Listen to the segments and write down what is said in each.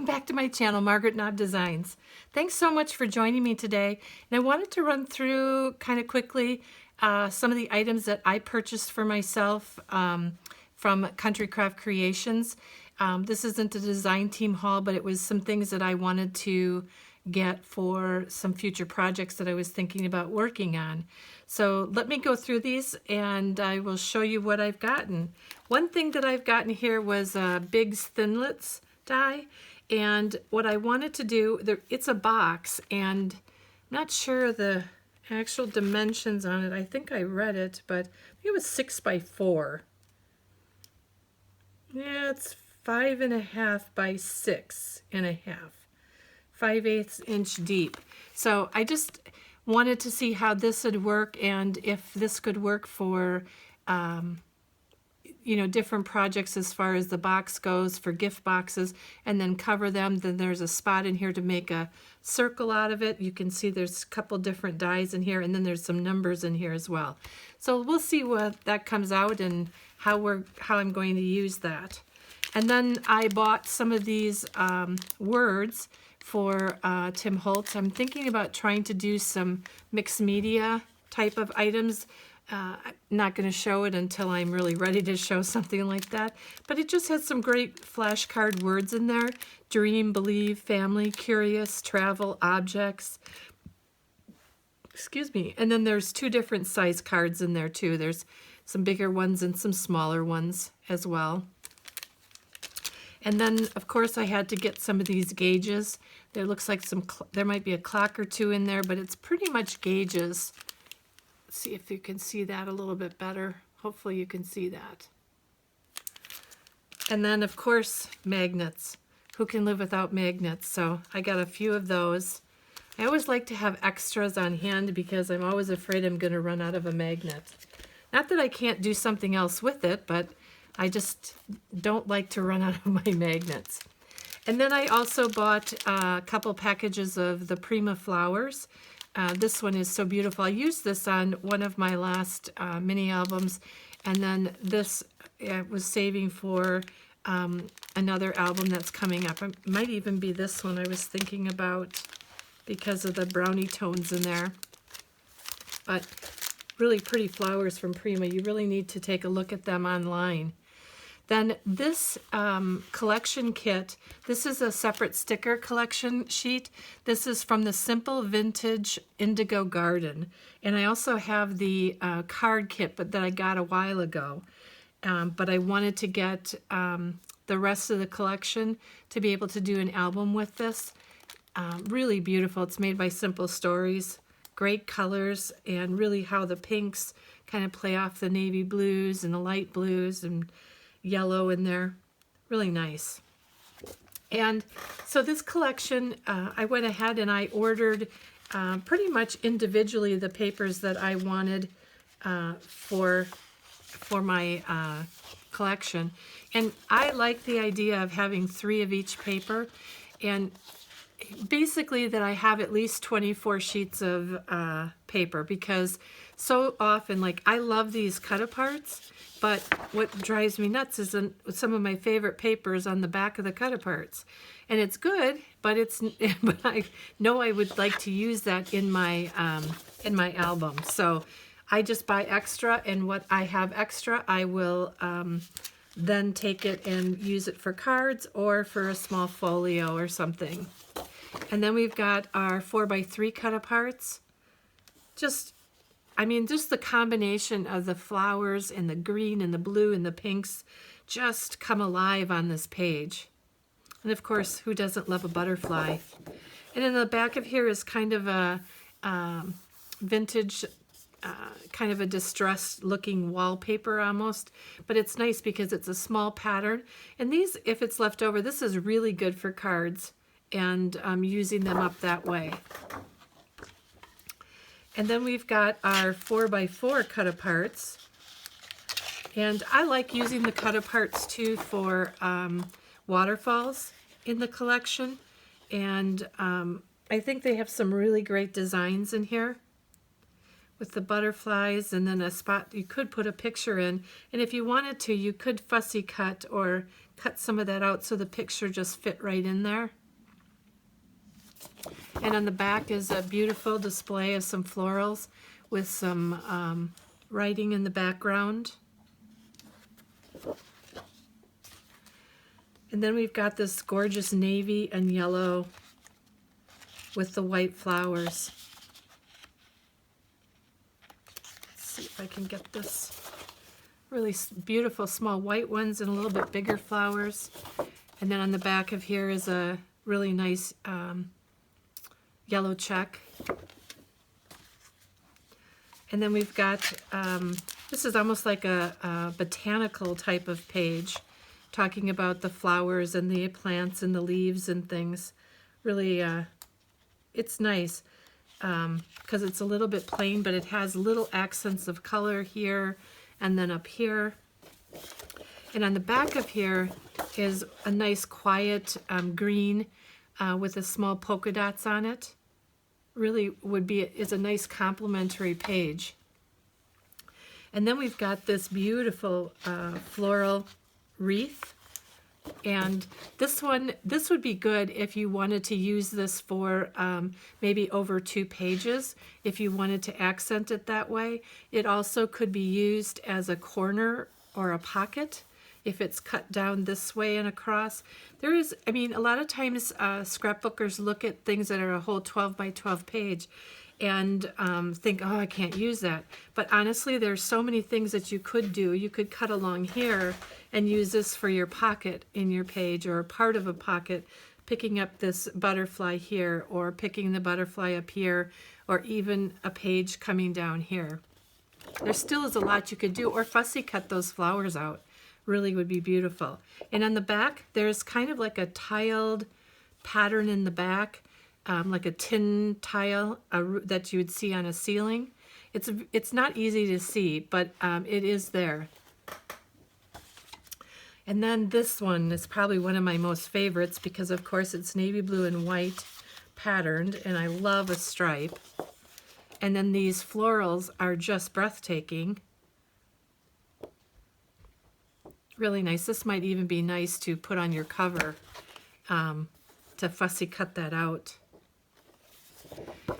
back to my channel, Margaret Knob Designs. Thanks so much for joining me today. And I wanted to run through kind of quickly some of the items that I purchased for myself from Country Craft Creations. This isn't a design team haul, but it was some things that I wanted to get for some future projects that I was thinking about working on. So let me go through these and I will show you what I've gotten. One thing that I've gotten here was a Big's Thinlits die, and what I wanted to do, it's a box and I'm not sure the actual dimensions on it. I think I read it, but it was 6 by 4. Yeah, it's 5.5 by 6.5. 5/8 inch deep. So I just wanted to see how this would work and if this could work for you know, different projects as far as the box goes for gift boxes, and then cover them. Then there's a spot in here to make a circle out of it. You can see there's a couple different dies in here, and then there's some numbers in here as well. So we'll see what that comes out and how I'm going to use that. And then I bought some of these words for Tim Holtz. I'm thinking about trying to do some mixed media type of items. I'm not going to show it until I'm really ready to show something like that. But it just has some great flashcard words in there. Dream, believe, family, curious, travel, objects. Excuse me. And then there's 2 different size cards in there too. There's some bigger ones and some smaller ones as well. And then, of course, I had to get some of these gauges. There looks like there might be a clock or 2 in there, but it's pretty much gauges. Let's see if you can see that a little bit better. Hopefully you can see that. And then, of course, magnets. Who can live without magnets? So I got a few of those. I always like to have extras on hand because I'm always afraid I'm going to run out of a magnet. Not that I can't do something else with it, but I just don't like to run out of my magnets. And then I also bought a couple packages of the Prima Flowers. This one is so beautiful. I used this on one of my last mini albums, and then this I was saving for another album that's coming up. It might even be this one I was thinking about because of the brownie tones in there. But really pretty flowers from Prima. You really need to take a look at them online. Then this collection kit, this is a separate sticker collection sheet. This is from the Simple Vintage Indigo Garden. And I also have the card kit that I got a while ago. But I wanted to get the rest of the collection to be able to do an album with this. Really beautiful. It's made by Simple Stories. Great colors, and really how the pinks kind of play off the navy blues and the light blues and yellow in there. Really nice. And so this collection, I went ahead and I ordered pretty much individually the papers that I wanted for my collection. And I like the idea of having 3 of each paper, and basically that I have at least 24 sheets of paper, because so often, like, I love these cut-aparts, but what drives me nuts is some of my favorite papers on the back of the cut-aparts. And it's good, but but I know I would like to use that in my album. So I just buy extra, and what I have extra, I will then take it and use it for cards or for a small folio or something. And then we've got our 4x3 cut-aparts. Just the combination of the flowers and the green and the blue and the pinks just come alive on this page. And of course, who doesn't love a butterfly? And in the back of here is kind of a vintage, kind of a distressed looking wallpaper almost. But it's nice because it's a small pattern. And these, if it's left over, this is really good for cards and using them up that way. And then we've got our 4x4 cut-aparts. And I like using the cut-aparts too for waterfalls in the collection. And I think they have some really great designs in here with the butterflies, and then a spot you could put a picture in. And if you wanted to, you could fussy cut or cut some of that out so the picture just fit right in there. And on the back is a beautiful display of some florals with some writing in the background. And then we've got this gorgeous navy and yellow with the white flowers. Let's see if I can get this. Really beautiful small white ones and a little bit bigger flowers. And then on the back of here is a really nice yellow check. And then we've got, this is almost like a botanical type of page, talking about the flowers and the plants and the leaves and things. Really, it's nice because it's a little bit plain, but it has little accents of color here and then up here. And on the back of here is a nice quiet green with a small polka dots on it. Really is a nice complementary page. And then we've got this beautiful floral wreath. And this would be good if you wanted to use this for maybe over 2 pages, if you wanted to accent it that way. It also could be used as a corner or a pocket if it's cut down this way and across. There is, I mean, a lot of times scrapbookers look at things that are a whole 12 by 12 page and think, oh, I can't use that. But honestly, there's so many things that you could do. You could cut along here and use this for your pocket in your page, or part of a pocket, picking up this butterfly here, or picking the butterfly up here, or even a page coming down here. There still is a lot you could do, or fussy cut those flowers out. Really would be beautiful. And on the back, there's kind of like a tiled pattern in the back, like a tin tile that you would see on a ceiling. It's not easy to see, but it is there. And then this one is probably one of my most favorites because, of course, it's navy blue and white patterned, and I love a stripe. And then these florals are just breathtaking. Really nice. This might even be nice to put on your cover, to fussy cut that out.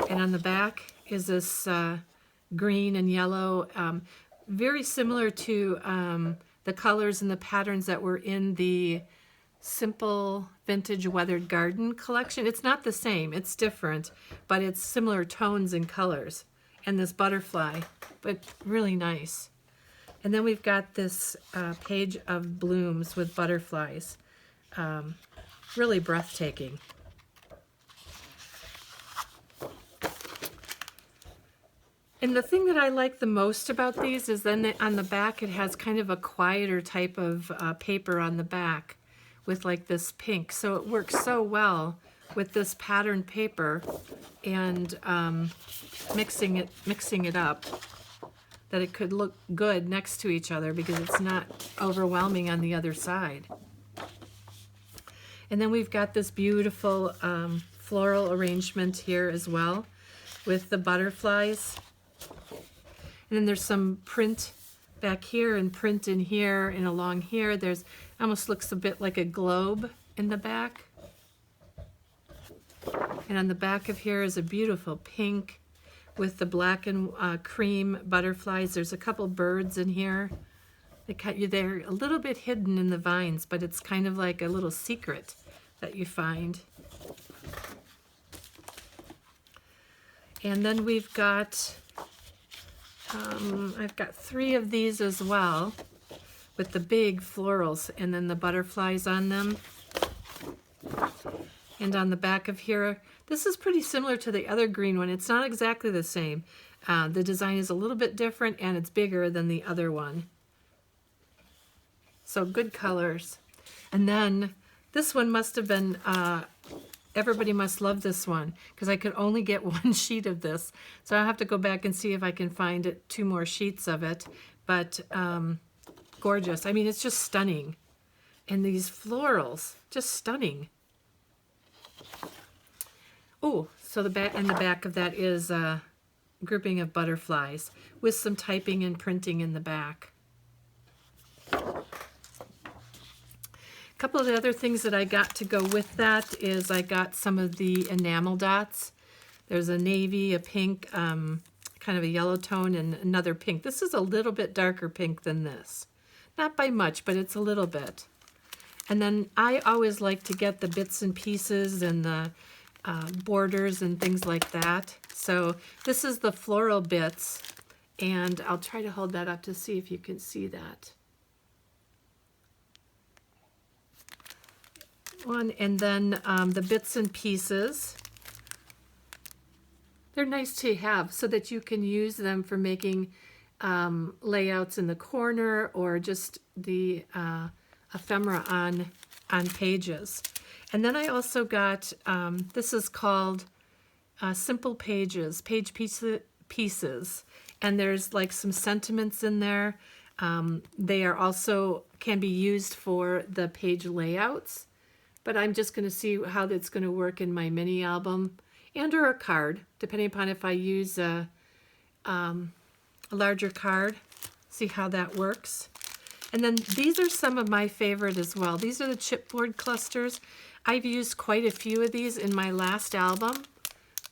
And on the back is this green and yellow, very similar to the colors and the patterns that were in the Simple Vintage Weathered Garden collection. It's not the same, it's different, but it's similar tones and colors. And this butterfly, but really nice. And then we've got this page of blooms with butterflies. Really breathtaking. And the thing that I like the most about these is then on the back it has kind of a quieter type of paper on the back with like this pink. So it works so well with this patterned paper and mixing it up, that it could look good next to each other because it's not overwhelming on the other side. And then we've got this beautiful floral arrangement here as well with the butterflies. And then there's some print back here and print in here and along here. There's almost looks a bit like a globe in the back. And on the back of here is a beautiful pink with the black and cream butterflies. There's a couple birds in here. They're a little bit hidden in the vines, but it's kind of like a little secret that you find. And then we've got, I've got 3 of these as well with the big florals and then the butterflies on them. And on the back of here, this is pretty similar to the other green one. It's not exactly the same. The design is a little bit different and it's bigger than the other one. So good colors. And then this one must have been, everybody must love this one because I could only get 1 sheet of this. So I'll have to go back and see if I can find 2 more sheets of it. But gorgeous. I mean, it's just stunning. And these florals, just stunning. Oh, so the back of that is a grouping of butterflies with some typing and printing in the back. A couple of the other things that I got to go with that is I got some of the enamel dots. There's a navy, a pink, kind of a yellow tone, and another pink. This is a little bit darker pink than this. Not by much, but it's a little bit. And then I always like to get the bits and pieces and the borders and things like that. So this is the floral bits, and I'll try to hold that up to see if you can see that. One, and then the bits and pieces. They're nice to have so that you can use them for making layouts in the corner or just the ephemera on pages. And then I also got, this is called Simple Pages, page pieces. And there's like some sentiments in there. They are also, can be used for the page layouts. But I'm just going to see how that's going to work in my mini album and or a card, depending upon if I use a larger card. See how that works. And then these are some of my favorite as well. These are the chipboard clusters. I've used quite a few of these in my last album.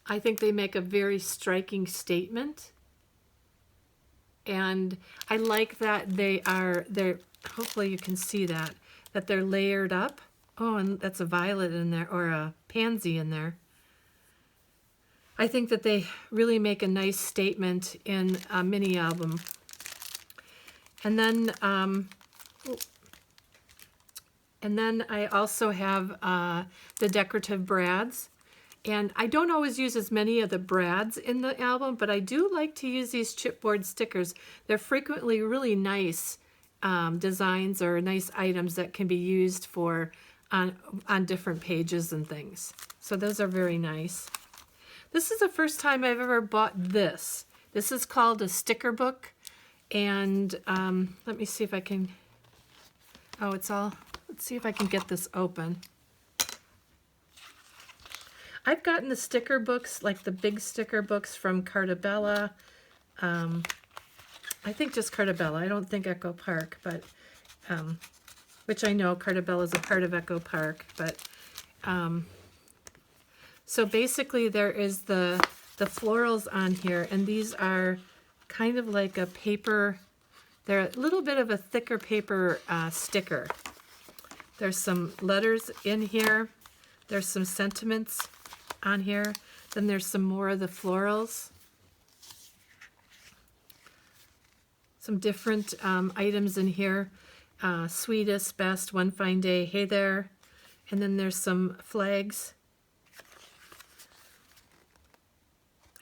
I think they make a very striking statement. And I like that they're hopefully you can see that they're layered up. Oh, and that's a violet in there, or a pansy in there. I think that they really make a nice statement in a mini album. And then I also have the Decorative Brads. And I don't always use as many of the brads in the album, but I do like to use these chipboard stickers. They're frequently really nice designs or nice items that can be used for on different pages and things. So those are very nice. This is the first time I've ever bought this. This is called a sticker book. And let me see if I can, let's see if I can get this open. I've gotten the sticker books, like the big sticker books from Cartabella. I think just Cartabella. I don't think Echo Park, but which I know Cartabella is a part of Echo Park. But so basically, there is the florals on here, and these are kind of like a paper. They're a little bit of a thicker paper sticker. There's some letters in here. There's some sentiments on here. Then there's some more of the florals. Some different items in here. Sweetest, best, one fine day, hey there. And then there's some flags.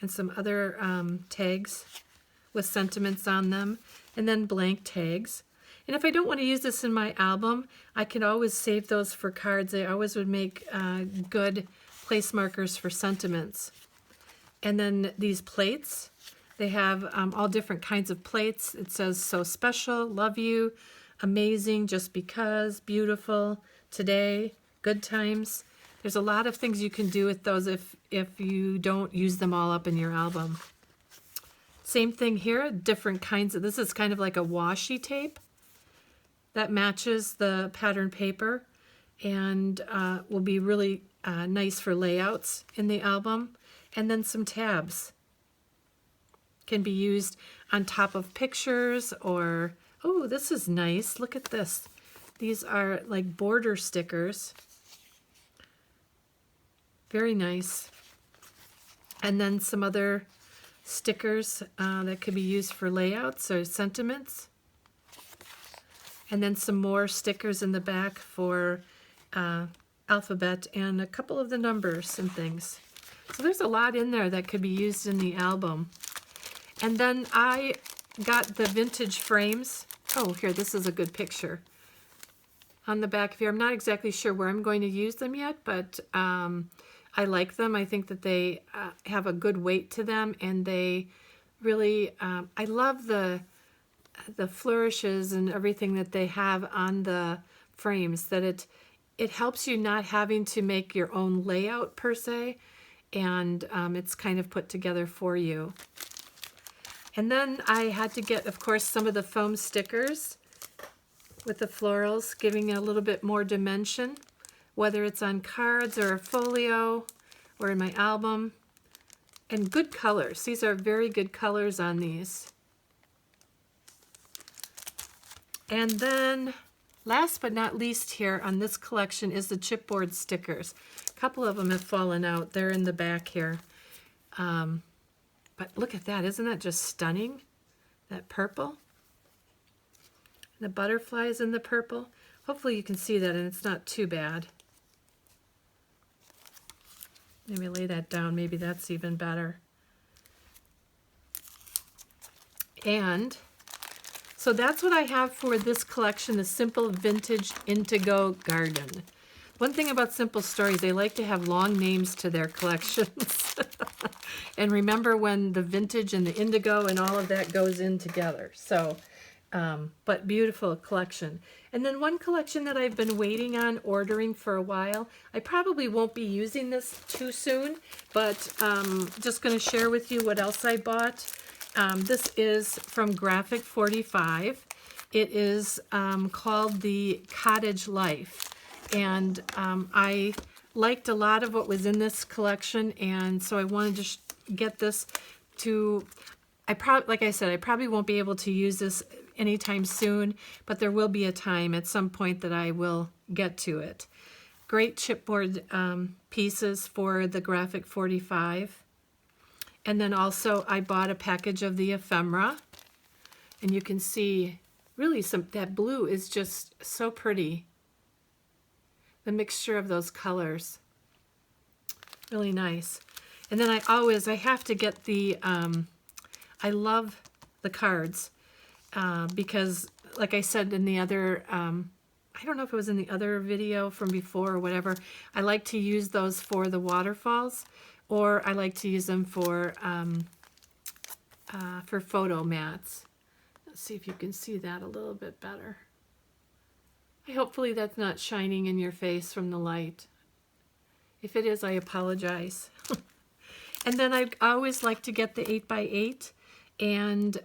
And some other tags with sentiments on them. And then blank tags. And if I don't want to use this in my album, I can always save those for cards. I always would make good place markers for sentiments. And then these plates, they have all different kinds of plates. It says, so special, love you, amazing, just because, beautiful, today, good times. There's a lot of things you can do with those if you don't use them all up in your album. Same thing here, different kinds of, this is kind of like a washi tape that matches the pattern paper and will be really nice for layouts in the album. And then some tabs can be used on top of pictures or, oh, this is nice. Look at this. These are like border stickers. Very nice. And then some other stickers that could be used for layouts or sentiments. And then some more stickers in the back for alphabet and a couple of the numbers and things. So there's a lot in there that could be used in the album. And then I got the vintage frames. Oh, here, this is a good picture. On the back here, I'm not exactly sure where I'm going to use them yet, but I like them. I think that they have a good weight to them, and they really, I love the flourishes and everything that they have on the frames, that it helps you not having to make your own layout per se, and it's kind of put together for you. And then I had to get, of course, some of the foam stickers. with the florals, giving it a little bit more dimension, whether it's on cards or a folio or in my album. And good colors. These are very good colors on these. And then last but not least here on this collection is the chipboard stickers. A couple of them have fallen out. They're in the back here. But look at that. Isn't that just stunning? That purple. The butterflies in the purple. Hopefully you can see that and it's not too bad. Maybe lay that down. Maybe that's even better. And so that's what I have for this collection, the Simple Vintage Indigo Garden. One thing about Simple Stories, they like to have long names to their collections. And remember when the vintage and the indigo and all of that goes in together. So, but beautiful collection. And then one collection that I've been waiting on ordering for a while. I probably won't be using this too soon, but just going to share with you what else I bought. This is from Graphic 45. It is called the Cottage Life. And I liked a lot of what was in this collection, and so I wanted to get this to, like I said, I probably won't be able to use this anytime soon, but there will be a time at some point that I will get to it. Great chipboard pieces for the Graphic 45. And then also I bought a package of the Ephemera, and you can see really that blue is just so pretty. The mixture of those colors, really nice. And then I have to get the, I love the cards because like I said in the other, I don't know if it was in the other video from before or whatever, I like to use those for the waterfalls, or I like to use them for photo mats. Let's see if you can see that a little bit better. Hopefully that's not shining in your face from the light. If it is, I apologize. And then I always like to get the 8x8, and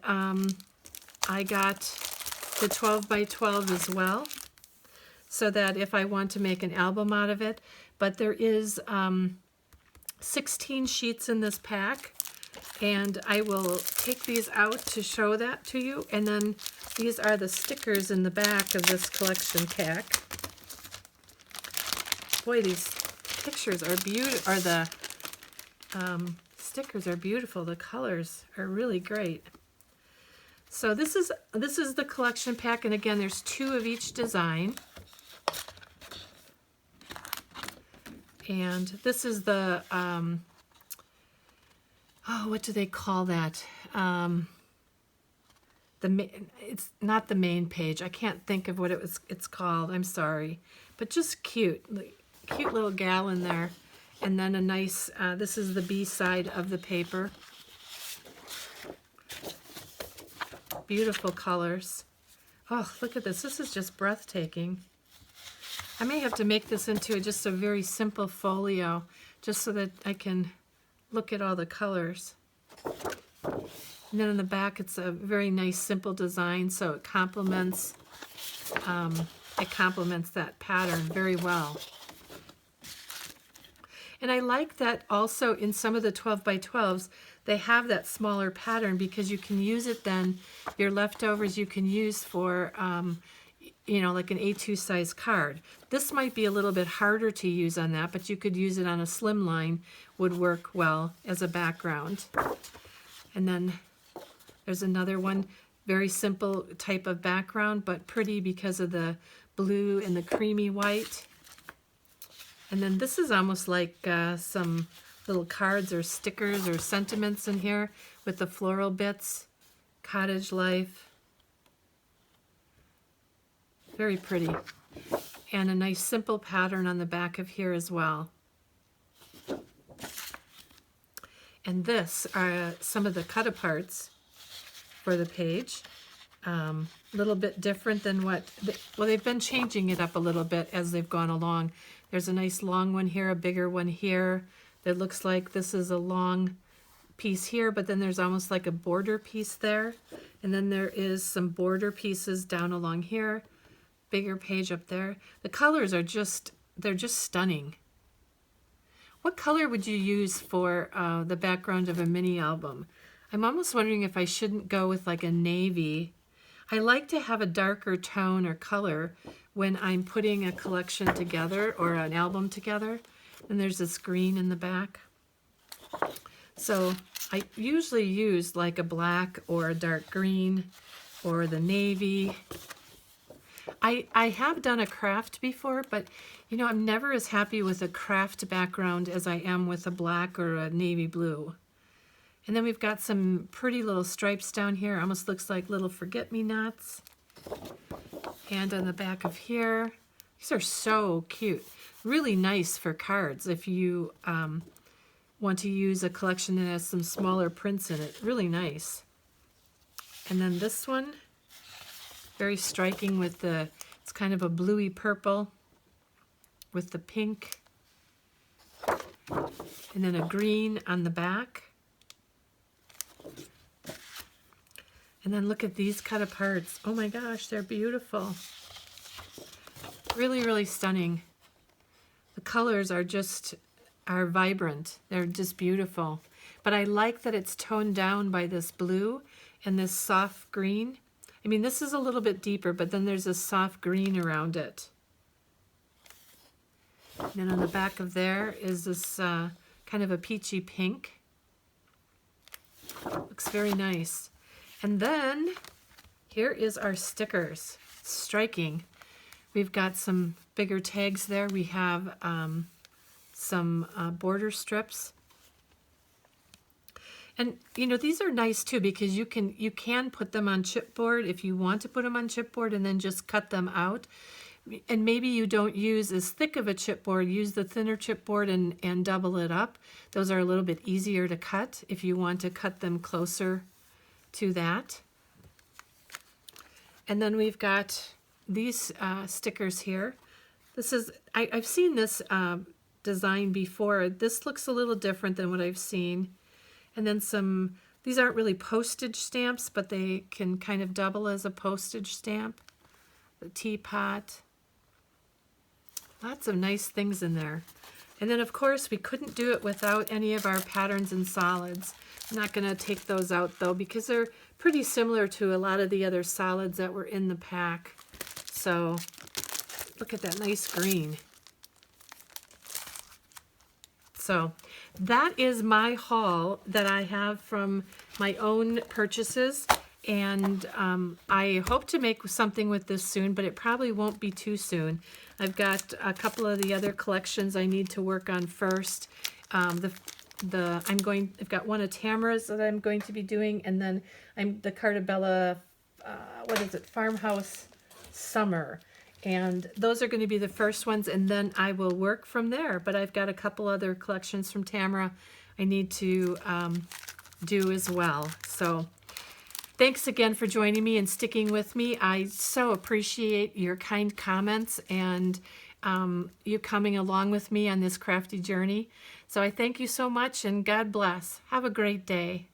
I got the 12x12 as well, so that if I want to make an album out of it. But there is 16 sheets in this pack, and I will take these out to show that to you. And then these are the stickers in the back of this collection pack. Boy, these pictures are beautiful, or the stickers are beautiful. The colors are really great. So this is the collection pack, and again, there's 2 of each design. And this is the what do they call that? It's not the main page. I can't think of what it's called. I'm sorry, but just cute little gal in there. And then a nice. This is the B side of the paper. Beautiful colors. Oh, look at this. This is just breathtaking. I may have to make this into just a very simple folio, just so that I can look at all the colors. And then in the back, it's a very nice, simple design, so it complements that pattern very well. And I like that also in some of the 12x12s, they have that smaller pattern, because you can use it then, your leftovers you can use for, you know, like an A2 size card. This might be a little bit harder to use on that, but you could use it on a slimline, would work well as a background. And then there's another one, very simple type of background, but pretty because of the blue and the creamy white. And then this is almost like some little cards or stickers or sentiments in here with the floral bits. Cottage Life. Very pretty. And a nice simple pattern on the back of here as well. And this are some of the cut-aparts for the page. A little bit different than well, they've been changing it up a little bit as they've gone along. There's a nice long one here, a bigger one here. That looks like this is a long piece here, but then there's almost like a border piece there. And then there is some border pieces down along here. bigger page up there. The colors are they're just stunning. What color would you use for the background of a mini album? I'm almost wondering if I shouldn't go with like a navy. I like to have a darker tone or color when I'm putting a collection together or an album together. And there's this green in the back. So I usually use like a black or a dark green or the navy. I have done a craft before, but you know, I'm never as happy with a craft background as I am with a black or a navy blue. And then we've got some pretty little stripes down here. Almost looks like little forget-me-nots. And on the back of here, these are so cute. Really nice for cards if you want to use a collection that has some smaller prints in it. Really nice. And then this one, very striking with it's kind of a bluey purple with the pink. And then a green on the back. And then look at these cut aparts. Oh my gosh, they're beautiful. Really, really stunning. The colors are vibrant. They're just beautiful. But I like that it's toned down by this blue and this soft green. I mean, this is a little bit deeper, but then there's a soft green around it. And then on the back of there is this kind of a peachy pink. Looks very nice. And then here is our stickers. Striking. We've got some bigger tags there. We have some border strips. And you know, these are nice too because you can put them on chipboard if you want to put them on chipboard and then just cut them out. And maybe you don't use as thick of a chipboard, use the thinner chipboard and double it up. Those are a little bit easier to cut if you want to cut them closer to that. And then we've got these stickers here. This is, I've seen this design before. This looks a little different than what I've seen. And then these aren't really postage stamps, but they can kind of double as a postage stamp. The teapot. Lots of nice things in there. And then of course we couldn't do it without any of our patterns and solids. I'm not going to take those out though because they're pretty similar to a lot of the other solids that were in the pack. So look at that nice green. So that is my haul that I have from my own purchases. And I hope to make something with this soon, but it probably won't be too soon. I've got a couple of the other collections I need to work on first. I've got one of Tamara's that I'm going to be doing, and then the Cartabella, Farmhouse Summer. And those are going to be the first ones, and then I will work from there. But I've got a couple other collections from Tamara I need to do as well. So thanks again for joining me and sticking with me. I so appreciate your kind comments and you coming along with me on this crafty journey. So I thank you so much, and God bless. Have a great day.